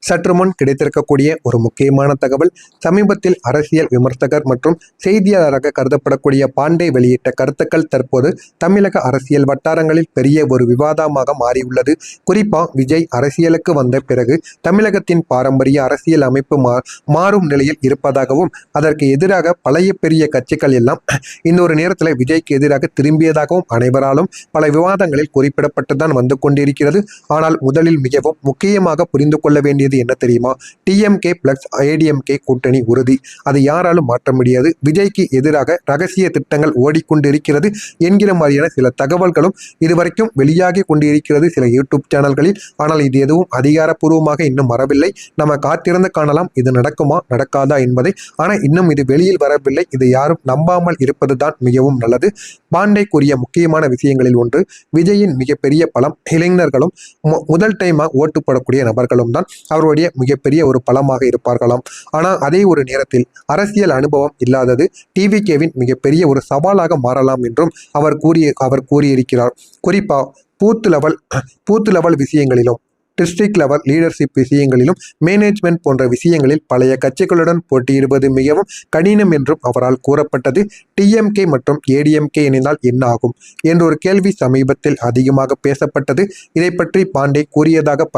சற்று முன் கிடைத்திருக்கக்கூடிய ஒரு முக்கியமான தகவல். சமீபத்தில் அரசியல் விமர்சகர் மற்றும் செய்தியாளராக கருதப்படக்கூடிய பாண்டே வெளியிட்ட கருத்துக்கள் தற்போது தமிழக அரசியல் வட்டாரங்களில் பெரிய ஒரு விவாதமாக மாறியுள்ளது. குறிப்பா விஜய் அரசியலுக்கு வந்த பிறகு தமிழகத்தின் பாரம்பரிய அரசியல் அமைப்பு மாறும் நிலையில் இருப்பதாகவும், அதற்கு எதிராக பழைய பெரிய கட்சிகள் எல்லாம் இந்த ஒரு நேரத்தில் விஜய்க்கு எதிராக திரும்பியதாகவும் அனைவராலும் பல விவாதங்களில் குறிப்பிடப்பட்டுதான் வந்து கொண்டிருக்கிறது. ஆனால் முதலில் மிகவும் முக்கியமாக புரிந்து கொள்ள வேண்டியது என்ன தெரியுமா? டிஎம்கே பிளஸ் ஏடிஎம்கே கூட்டணி உறுதி. அதை யாராலும் மாற்ற முடியாது. விஜய்க்கு எதிராக ரகசிய திட்டங்கள் ஓடிக்கொண்டிருக்கிறது என்கிற மாதிரியான சில தகவல்களும் இதுவரைக்கும் வெளியாகி கொண்டிருக்கிறது சில யூடியூப் சேனல்களில். ஆனால் இது எதுவும் அதிகாரப்பூர்வமாக இன்னும் வரவில்லை. நம்ம காத்திருந்து காணலாம் இது நடக்குமா நடக்காதா என்பதை. ஆனால் இன்னும் இது வெளியில் வரவில்லை. இதை யாரும் நம்பாமல் இருப்பதுதான் மிகவும் நல்லது. பாண்டே கூறிய முக்கியமான விஷயங்களில் ஒன்று, விஜயின் மிகப்பெரிய பலம் இளைஞர்களும் முதல் டைமாக ஓட்டு போடக்கூடிய நபர்களும் தான் அவருடைய மிகப்பெரிய ஒரு பலமாக இருப்பார்களாம். ஆனால் அதே ஒரு நேரத்தில் அரசியல் அனுபவம் இல்லாதது டிவிகேவின் மிகப்பெரிய ஒரு சவாலாக மாறலாம் என்றும் அவர் கூறியிருக்கிறார். குறிப்பா பூத் லெவல் விஷயங்களிலும், டிஸ்ட்ரிக்ட் லெவல் லீடர்ஷிப் விஷயங்களிலும், மேனேஜ்மெண்ட் போன்ற விஷயங்களில் பழைய கட்சிகளுடன் போட்டியிடுவது மிகவும் கடினம் என்றும் அவரால் கூறப்பட்டது. டிஎம்கே மற்றும் ஏடிஎம்கே இணைந்தால் என்ன ஆகும் என்ற ஒரு கேள்வி சமீபத்தில் அதிகமாக பேசப்பட்டது. இதை பற்றி பாண்டே கூறியதாக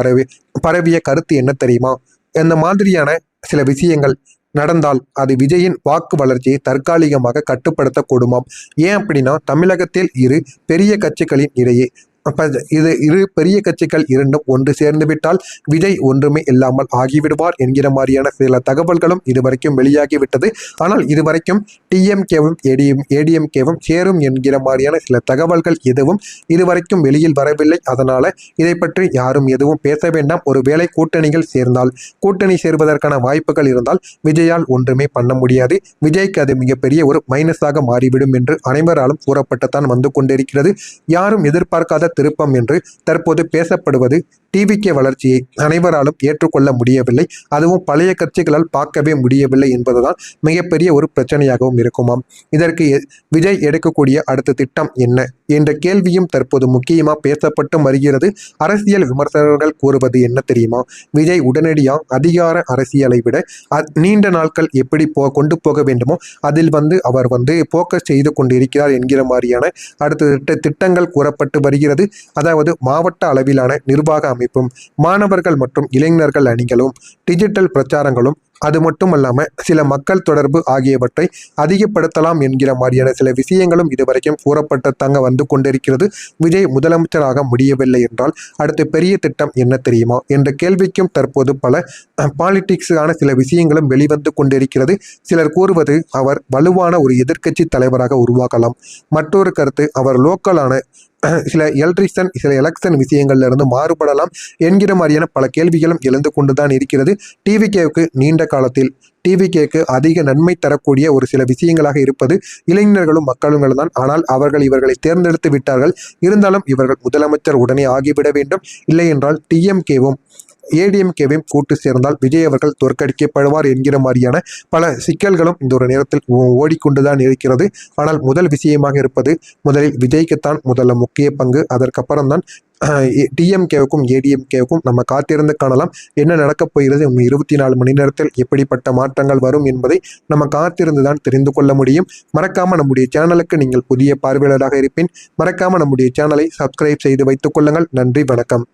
பரவிய கருத்து என்ன தெரியுமா? இந்த மாதிரியான சில விஷயங்கள் நடந்தால் அது விஜயின் வாக்கு வளர்ச்சியை தற்காலிகமாக கட்டுப்படுத்தக்கூடுமாம். ஏன் அப்படின்னா, தமிழகத்தில் இரு பெரிய கட்சிகளின் இடையே இரு பெரிய கட்சிகள் இரண்டும் ஒன்று சேர்ந்து விட்டால் விஜய் ஒன்றுமே இல்லாமல் ஆகிவிடுவார் என்கிற மாதிரியான சில தகவல்களும் இதுவரைக்கும் வெளியாகிவிட்டது. ஆனால் இதுவரைக்கும் டிஎம்கேவும் ஏடிஎம்கேவும் சேரும் என்கிற மாதிரியான சில தகவல்கள் எதுவும் இதுவரைக்கும் வெளியில் வரவில்லை. அதனால இதை பற்றி யாரும் எதுவும் பேச வேண்டாம். ஒருவேளை கூட்டணிகள் சேர்ந்தால், கூட்டணி சேர்வதற்கான வாய்ப்புகள் இருந்தால் விஜயால் ஒன்றுமே பண்ண முடியாது. விஜய்க்கு அது மிகப்பெரிய ஒரு மைனஸாக மாறிவிடும் என்று அனைவராலும் கூறப்பட்டுத்தான் வந்து கொண்டிருக்கிறது. யாரும் எதிர்பார்க்காத திருப்பம் என்று தற்போது பேசப்படுவது டிவிகே வளர்ச்சியை அனைவராலும் ஏற்றுக்கொள்ள முடியவில்லை. அதுவும் பழைய கட்சிகளால் பார்க்கவே முடியவில்லை என்பதுதான் மிகப்பெரிய ஒரு பிரச்சனையாகவும் இருக்குமாம். இதற்கு விஜய் எடுக்கக்கூடிய அடுத்த திட்டம் என்ன என்ற கேள்வியும் தற்போது முக்கியமாக பேசப்பட்டு வருகிறது. அரசியல் விமர்சகர்கள் கூறுவது என்ன தெரியுமா? விஜய் உடனடியாக அதிகார அரசியலை விட நீண்ட நாட்கள் எப்படி கொண்டு போக வேண்டுமோ அதில் அவர் போக்கஸ் செய்து கொண்டிருக்கிறார் என்கிற மாதிரியான அடுத்த திட்டங்கள் கூறப்பட்டு வருகிறது. அதாவது மாவட்ட அளவிலான நிர்வாக அமைப்பும், மாணவர்கள் மற்றும் இளைஞர்கள் அணிகளும், டிஜிட்டல் பிரச்சாரங்களும், அது மட்டுமல்லாமல் சில மக்கள் தொடர்பு ஆகியவற்றை அதிகப்படுத்தலாம் என்கிற மாதிரியான சில விஷயங்களும் இதுவரைக்கும் கூறப்பட்டு வந்து கொண்டிருக்கிறது. விஜய் முதலமைச்சராக முடியவில்லை என்றால் அடுத்த பெரிய திட்டம் என்ன தெரியுமா என்ற கேள்விக்கும் தற்போது பல பாலிடிக்ஸான சில விஷயங்களும் வெளிவந்து கொண்டிருக்கிறது. சிலர் கூறுவது அவர் வலுவான ஒரு எதிர்க்கட்சி தலைவராக உருவாக்கலாம். மற்றொரு கருத்து, அவர் லோக்கலான சில எலெக்ஷன் விஷயங்கள்ல இருந்து மாறுபடலாம் என்கிற மாதிரியான பல கேள்விகளும் எழுந்து கொண்டுதான் இருக்கிறது. டிவிகேவுக்கு நீண்ட காலத்தில் டிவிகேக்கு அதிக நன்மை தரக்கூடிய ஒரு சில விஷயங்களாக இருப்பது இளைஞர்களும் மக்களும் தான். ஆனால் இவர்களை தேர்ந்தெடுத்து விட்டார்கள். இருந்தாலும் இவர்கள் முதலமைச்சர் உடனே ஆகிவிட வேண்டும். இல்லை என்றால் டிஎம்கேவும் ஏடிஎம்கேவையும் கூட்டு சேர்ந்தால் விஜய் அவர்கள் தோற்கடிக்கப்படுவார் என்கிற மாதிரியான பல சிக்கல்களும் இந்த ஒரு நேரத்தில் ஓடிக்கொண்டுதான் இருக்கிறது. ஆனால் முதல் விஷயமாக இருப்பது, முதலில் விஜய்க்குத்தான் முதல்ல முக்கிய பங்கு. அதற்கப்புறம் தான் டிஎம்கேவுக்கும் ஏடிஎம்கேவுக்கும் நம்ம காத்திருந்து காணலாம் என்ன நடக்கப் போகிறது. 24 மணி நேரத்தில் எப்படிப்பட்ட மாற்றங்கள் வரும் என்பதை நம்ம காத்திருந்து தான் தெரிந்து கொள்ள முடியும். மறக்காம நம்முடைய சேனலுக்கு நீங்கள் புதிய பார்வையாளராக இருப்பின் மறக்காம நம்முடைய சேனலை சப்ஸ்கிரைப் செய்து வைத்துக் கொள்ளுங்கள். நன்றி, வணக்கம்.